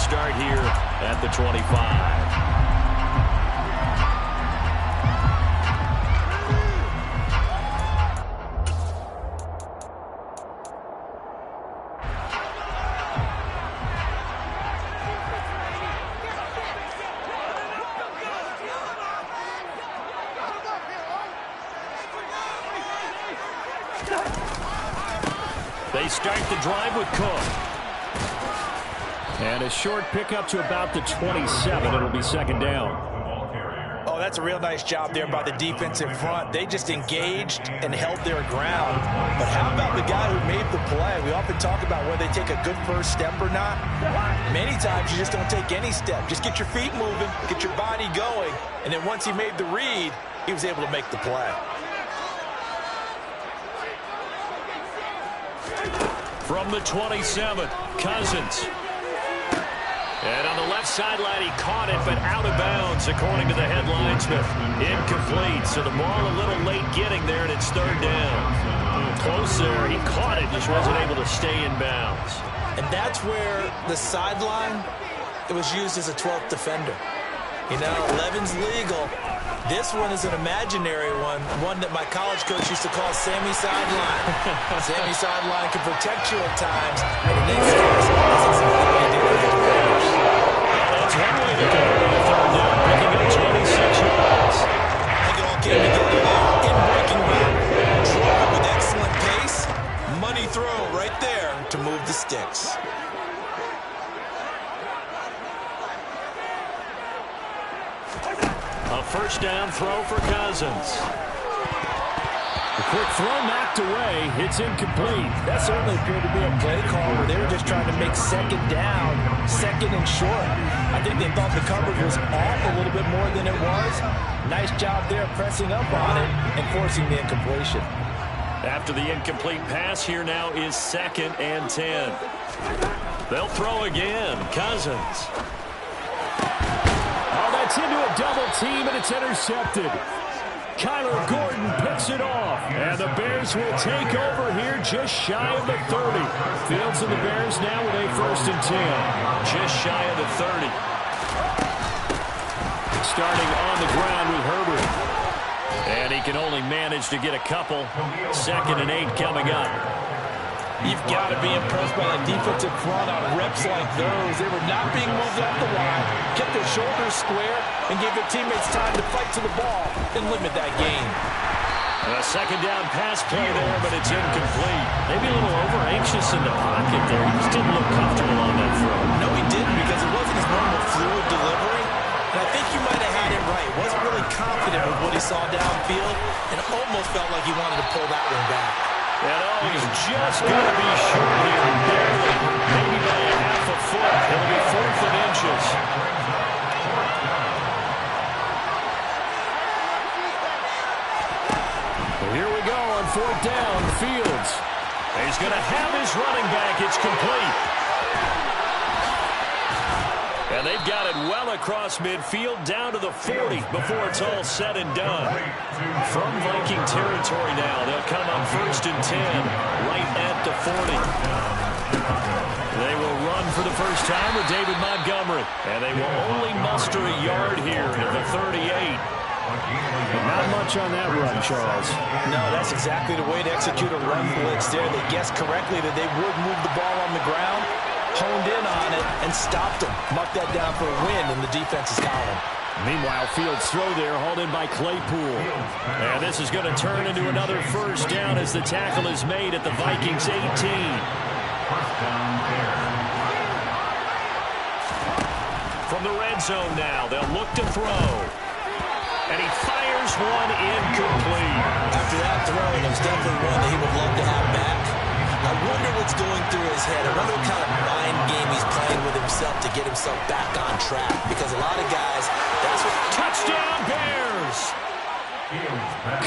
start here at the 25. They start the drive with Cook. And a short pickup to about the 27. It'll be second down. Oh, that's a real nice job there by the defensive front. They just engaged and held their ground. But how about the guy who made the play? We often talk about whether they take a good first step or not. Many times you just don't take any step. Just get your feet moving, get your body going. And then once he made the read, he was able to make the play. From the 27, Cousins. And on the left sideline, he caught it, but out of bounds, according to the headlinesman. Incomplete, so the ball a little late getting there, and it's third down. Close there. He caught it, just wasn't able to stay in bounds. And that's where the sideline, it was used as a 12th defender. You know, 11's legal. This one is an imaginary one that my college coach used to call Sammy Sideline. Sammy Sideline can protect you at times, and in this case, that's exactly what he did with his players. That's one way to go on the third down, picking up 26 yards. I think it all came together there in breaking route. Drove with excellent pace. Money throw right there to move the sticks. A first down throw for Cousins. The quick throw knocked away. It's incomplete. That certainly appeared to be a play call where they were just trying to make second down, second and short. I think they thought the coverage was off a little bit more than it was. Nice job there pressing up on it and forcing the incompletion. After the incomplete pass, here now is 2nd and 10. They'll throw again. Cousins. It's into a double team, and it's intercepted. Kyler Gordon picks it off, and the Bears will take over here just shy of the 30. Fields and the Bears now with a 1st and 10. Just shy of the 30. Starting on the ground with Herbert. And he can only manage to get a couple. 2nd and 8 coming up. You've got to be impressed by that defensive front on reps like those. They were not being moved off the line, kept their shoulders square, and gave their teammates time to fight to the ball and limit that gain. A second down pass play there, but it's incomplete. Maybe a little over-anxious in the pocket there. He just didn't look comfortable on that throw. No, he didn't, because it wasn't his normal fluid delivery. And I think you might have had it right. Wasn't really confident with what he saw downfield, and almost felt like he wanted to pull that one back. And oh, he's just got to be short here, barely, maybe by a half a foot. It'll be 4th and inches. Well, here we go on 4th down, Fields. He's going to have his running back. It's complete. And they've got it well across midfield down to the 40 before it's all said and done. From Viking territory now, they'll come on 1st and 10 right at the 40. They will run for the first time with David Montgomery. And they will only muster a yard here at the 38. Not much on that run, Charles. No, that's exactly the way to execute a run blitz there. They guessed correctly that they would move the ball on the ground, honed in on it, and stopped them. Mucked that down for a win in the defense's column. Meanwhile, Fields' throw there, hauled in by Claypool. And this is going to turn into another first down as the tackle is made at the Vikings' 18. From the red zone now, they'll look to throw. And he fires one incomplete. After that throw, it was definitely one that he would love to have back. I wonder what's going through his head. I wonder what kind of mind game he's playing with himself to get himself back on track. Because a lot of guys, that's what... Touchdown Bears!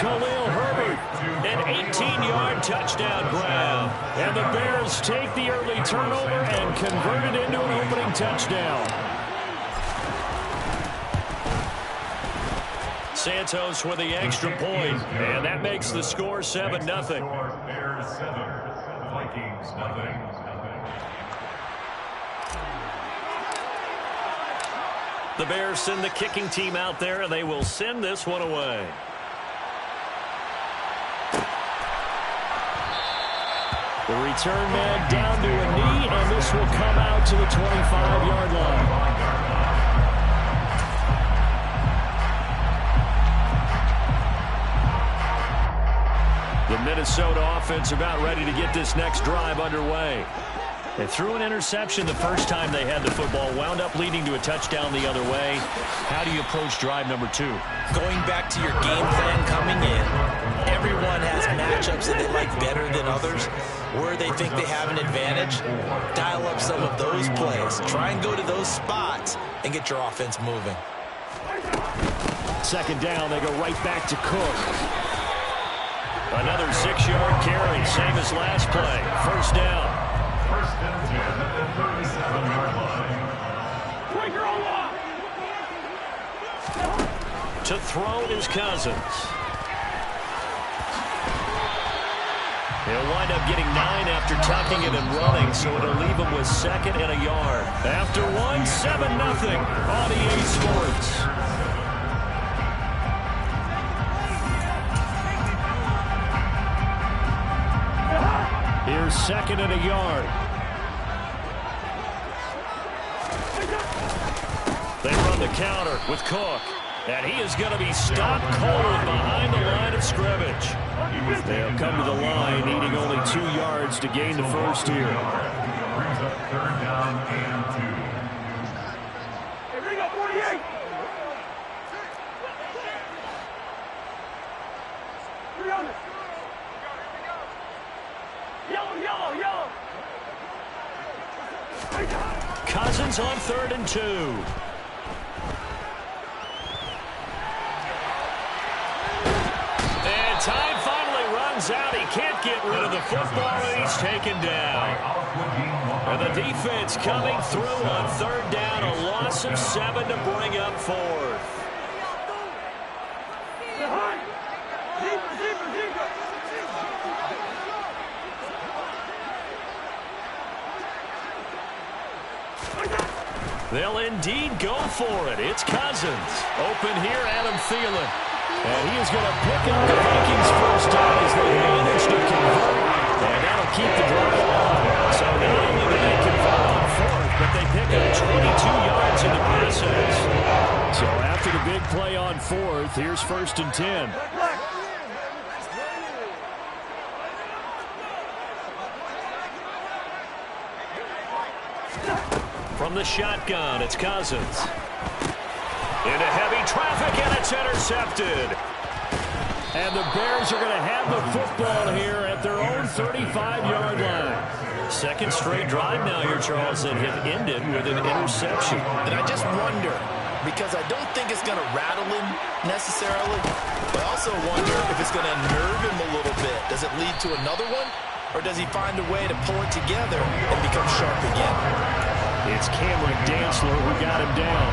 Khalil Herbert, an 18-yard touchdown grab. And the Bears take the early turnover and convert it into an opening touchdown. Santos with the extra point, and that makes the score 7-0. Bears 7, Vikings 0. The Bears send the kicking team out there, and they will send this one away. The return man down to a knee, and this will come out to the 25-yard line. The Minnesota offense about ready to get this next drive underway. They threw an interception the first time they had the football, wound up leading to a touchdown the other way. How do you approach drive number 2? Going back to your game plan coming in, everyone has matchups that they like better than others. Where they think they have an advantage, dial up some of those plays. Try and go to those spots and get your offense moving. Second down, they go right back to Cook. Another 6-yard carry, same as last play. First down. First and 10 at the 37-yard line. To throw is Cousins. He'll wind up getting 9 after tucking it and running, so it'll leave him with 2nd and a yard. After 1, 7-0 on EA Sports. Here's 2nd and a yard. They run the counter with Cook. And he is going to be stopped cold behind the line of scrimmage. They'll come to the line, needing only 2 yards to gain the first here. Brings up 3rd down and 2. Hey, bring up 48. Yellow, yellow. Cousins on 3rd and 2. And time finally runs out. He can't get rid of the football, and he's taken down. And the defense coming through on 3rd down. A loss of 7 to bring up 4th. They'll indeed go for it. It's Cousins. Open here, Adam Thielen. And he is going to pick up the Vikings first down as they manage to convert. And that'll keep the drive alive. So not only do they convert on 4th, but they pick up 22 yards in the process. So after the big play on 4th, here's 1st and 10. From the shotgun, it's Cousins. Into heavy traffic, and it's intercepted. And the Bears are going to have the football here at their own 35-yard line. 2nd straight drive now here, Charles, that have ended with an interception. And I just wonder, because I don't think it's going to rattle him necessarily, but I also wonder if it's going to nerve him a little bit. Does it lead to another one, or does he find a way to pull it together and become sharp again? It's Cameron Dantzler who got him down.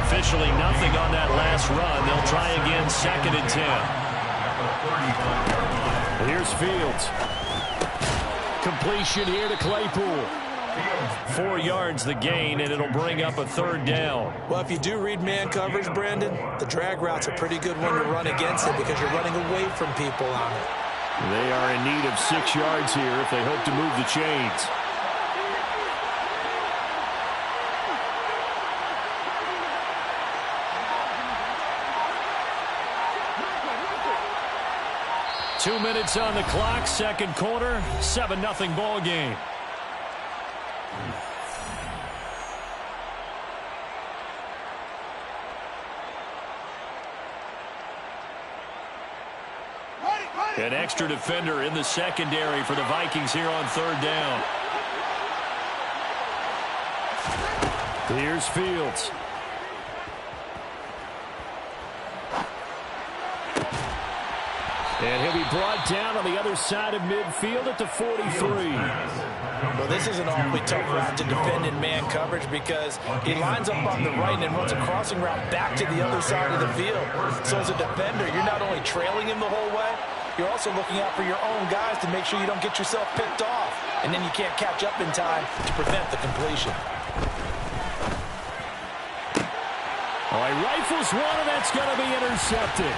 Officially nothing on that last run. They'll try again, 2nd and 10. Here's Fields. Completion here to Claypool. 4 yards the gain, and it'll bring up a 3rd down. Well, if you do read man coverage, Brandon, the drag route's a pretty good one to run against it because you're running away from people on it. They are in need of 6 yards here if they hope to move the chains. Two minutes on the clock, 2nd quarter, 7-0 ball game. An extra defender in the secondary for the Vikings here on 3rd down. Here's Fields. And he'll be brought down on the other side of midfield at the 43. Well, this is an awfully tough route to defend in man coverage because he lines up on the right and then runs a crossing route back to the other side of the field. So as a defender, you're not only trailing him the whole way, you're also looking out for your own guys to make sure you don't get yourself picked off. And then you can't catch up in time to prevent the completion. rifles one, and that's going to be intercepted.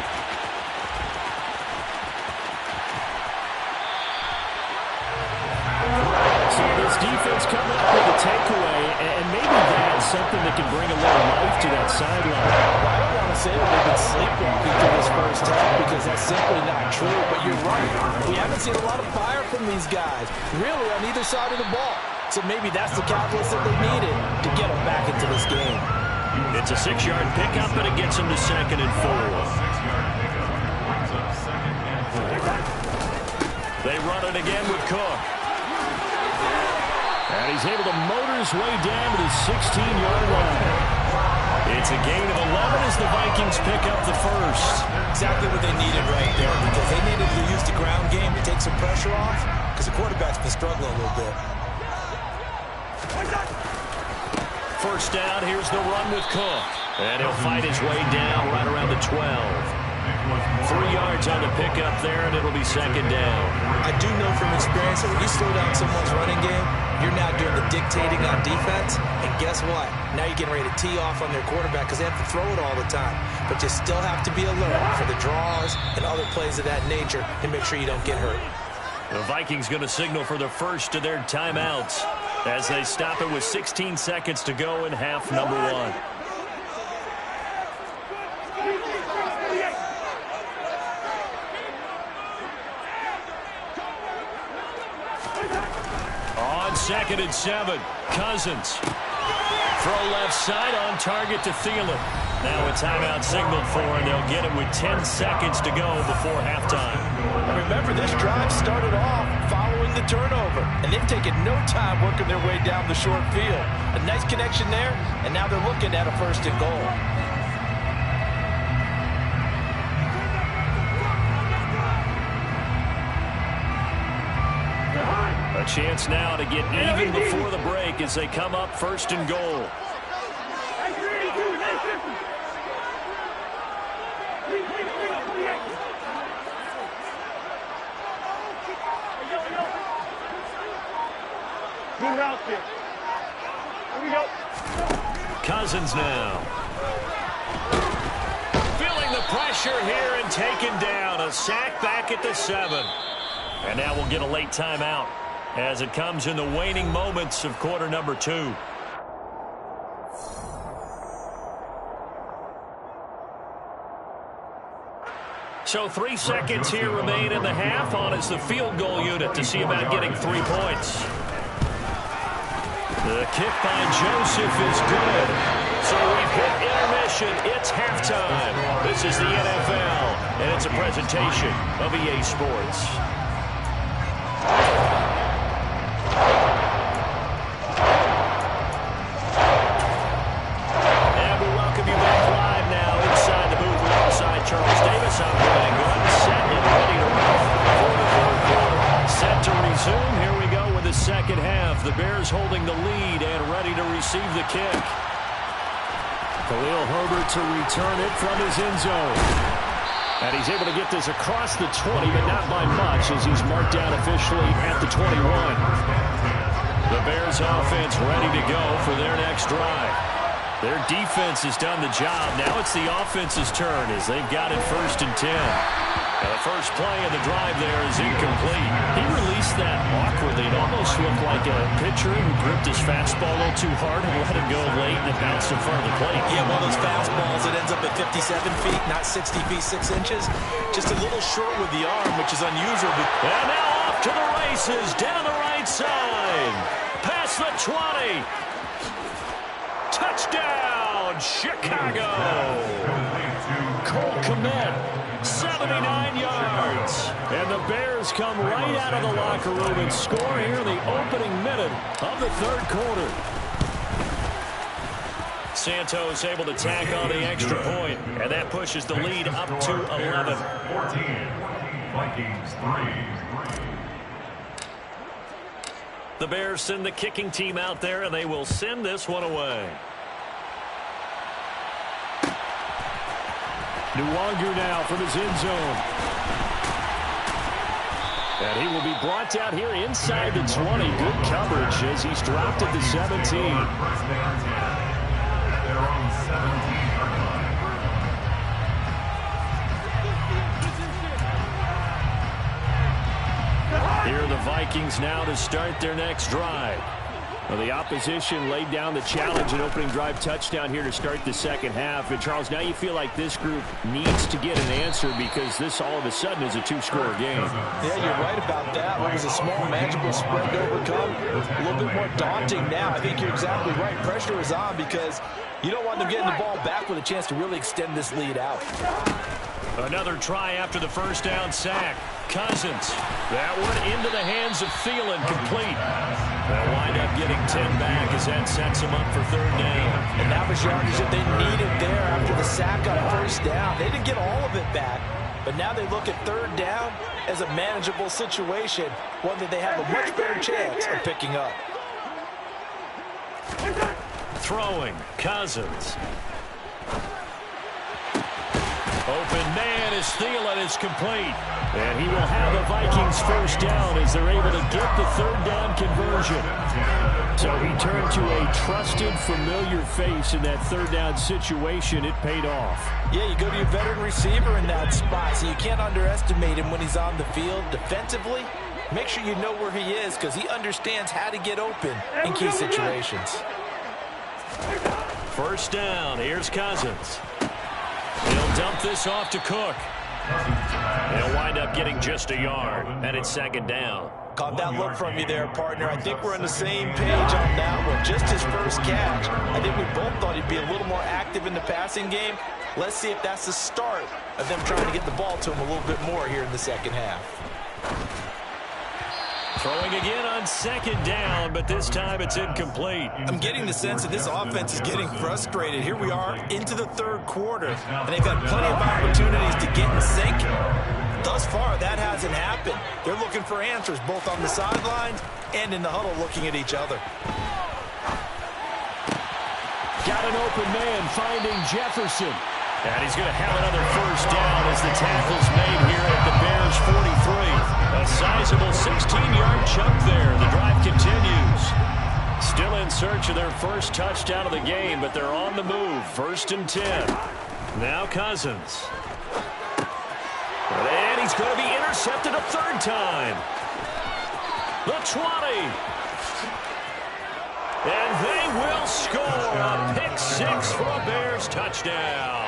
So this defense coming up with a takeaway, and maybe that's something that can bring a little life to that sideline. I don't want to say that they've been sleepwalking through this first half because that's simply not true, but you're right. We haven't seen a lot of fire from these guys, really, on either side of the ball. So maybe that's the catalyst that they needed to get them back into this game. It's a 6-yard pickup, and it gets them to 2nd and 4. They run it again with Cook. And he's able to motor his way down to the 16-yard line. It's a gain of 11 as the Vikings pick up the first. Exactly what they needed right there, because they needed to use the ground game to take some pressure off, because the quarterback's been struggling a little bit. First down, here's the run with Cook. And he'll fight his way down right around the 12. 3 yards on the pickup there, and it'll be 2nd down. I do know from experience that when you slow down someone's running game, you're now doing the dictating on defense. And guess what? Now you're getting ready to tee off on their quarterback because they have to throw it all the time. But you still have to be alert for the draws and other plays of that nature to make sure you don't get hurt. The Vikings going to signal for the first of their timeouts as they stop it with 16 seconds to go in half number 1. On 2nd and 7, Cousins. Throw left side on target to Thielen. Now a timeout signaled for, and they'll get it with 10 seconds to go before halftime. Remember, this drive started off following the turnover, and they've taken no time working their way down the short field. A nice connection there, and now they're looking at a 1st and goal. A chance now to get even before the break as they come up 1st and goal. Cousins now. Feeling the pressure here and taken down. A sack back at the 7. And now we'll get a late timeout as it comes in the waning moments of quarter number 2. So 3 seconds here remain in the half. On is the field goal unit to see about getting 3 points. The kick by Joseph is good. So we've hit intermission. It's halftime. This is the NFL, and it's a presentation of EA Sports. And we welcome you back live now inside the booth alongside Charles Davis. Operating gun set and ready to roll for the 3rd quarter. Set to resume. Here we go with the 2nd half. The Bears holding the lead and ready to receive the kick. Khalil Herbert to return it from his end zone. And he's able to get this across the 20, but not by much as he's marked down officially at the 21. The Bears offense ready to go for their next drive. Their defense has done the job. Now it's the offense's turn as they've got it 1st and 10. And the first play of the drive there is incomplete. He released that awkwardly. It almost looked like a pitcher who gripped his fastball a little too hard and let it go late, and it bounced in front of the plate. Yeah, one of those fastballs that ends up at 57 feet, not 60 feet, 6 inches. Just a little short with the arm, which is unusual. And now off to the races, down the right side. Past the 20. Touchdown, Chicago. Cole Kmet, 79 yards. And the Bears come right out of the locker room and score here in the opening minute of the 3rd quarter. Santos able to tack on the extra point, and that pushes the lead up to 11. 14, Vikings 3. The Bears send the kicking team out there, and they will send this one away. Nwangu now from his end zone. And he will be brought down here inside the 20. Good coverage as he's dropped at the 17. First down 10. They're on 17-yard line. Vikings now to start their next drive. Well, the opposition laid down the challenge and opening drive touchdown here to start the second half. And, Charles, now you feel like this group needs to get an answer because this all of a sudden is a two-score game. Yeah, you're right about that. What was a small, manageable spread to overcome, a little bit more daunting now. I think you're exactly right. Pressure is on because you don't want them getting the ball back with a chance to really extend this lead out. Another try after the first down sack. Cousins. That one into the hands of Thielen, complete. They'll wind up getting 10 back as that sets them up for third down. And that was yardage that they needed there after the sack on first down. They didn't get all of it back, but now they look at third down as a manageable situation, one that they have a much better chance of picking up. Throwing, Cousins. Open man as Thielen is complete. And he will have the Vikings first down as they're able to get the third down conversion. So he turned to a trusted, familiar face in that third down situation. It paid off. Yeah, you go to your veteran receiver in that spot, so you can't underestimate him when he's on the field. Defensively, make sure you know where he is because he understands how to get open in key situations. First down, here's Cousins. He'll dump this off to Cook. They'll wind up getting just a yard, and it's second down. Caught that look from you there, partner. I think we're on the same page on that one. Just his first catch. I think we both thought he'd be a little more active in the passing game. Let's see if that's the start of them trying to get the ball to him a little bit more here in the second half. Throwing again on second down, but this time it's incomplete. I'm getting the sense that this offense is getting frustrated. Here we are into the third quarter, and they've got plenty of opportunities to get in sync. Thus far, that hasn't happened. They're looking for answers both on the sidelines and in the huddle looking at each other. Got an open man finding Jefferson. And he's going to have another first down as the tackle's made here at the Bears 43. A sizable 16-yard chunk there. The drive continues. Still in search of their first touchdown of the game, but they're on the move. First and 10. Now Cousins. And he's going to be intercepted a third time. The 20. And they will score a pick-6 for a Bears touchdown.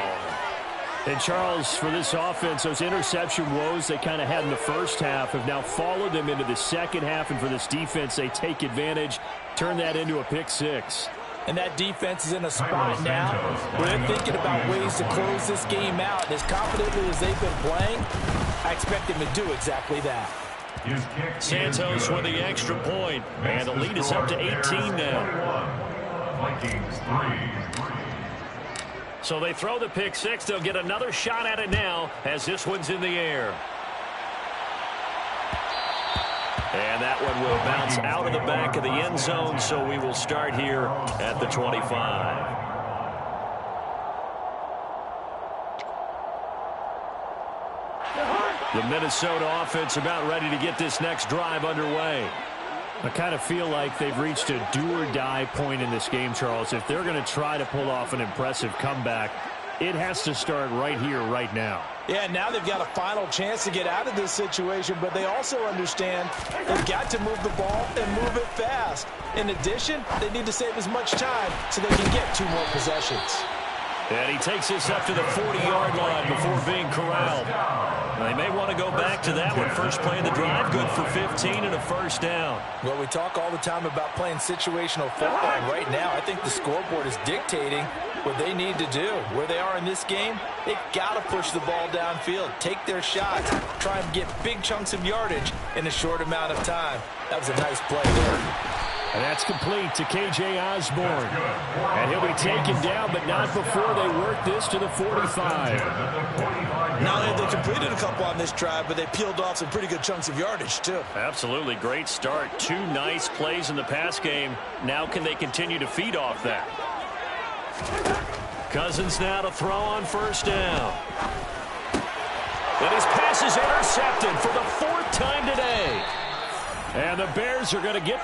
And, Charles, for this offense, those interception woes they kind of had in the first half have now followed them into the second half. And for this defense, they take advantage, turn that into a pick-6. And that defense is in a spot now where they're thinking about ways to close this game out. And as confidently as they've been playing, I expect them to do exactly that. Santos with the extra point, and the lead is up to 18 now. Vikings 3. So they throw the pick-6. They'll get another shot at it now as this one's in the air. And that one will bounce out of the back of the end zone, so we will start here at the 25. The Minnesota offense about ready to get this next drive underway. I kind of feel like they've reached a do-or-die point in this game, Charles. If they're going to try to pull off an impressive comeback, it has to start right here, right now. Yeah, now they've got a final chance to get out of this situation, but they also understand they've got to move the ball and move it fast. In addition, they need to save as much time so they can get 2 more possessions. And he takes this up to the 40-yard line before being corralled. They may want to go back to that one. First play of the drive, good for 15 and a first down. Well, we talk all the time about playing situational football. Right now, I think the scoreboard is dictating what they need to do. Where they are in this game, they've got to push the ball downfield, take their shots, try and get big chunks of yardage in a short amount of time. That was a nice play there. And that's complete to K.J. Osborne. And he'll be taken down, but not before they work this to the 45. Not only have they completed a couple on this drive, but they peeled off some pretty good chunks of yardage, too. Absolutely. Great start. 2 nice plays in the pass game. Now can they continue to feed off that? Cousins now to throw on first down. And his pass is intercepted for the 4th time today. And the Bears are going to get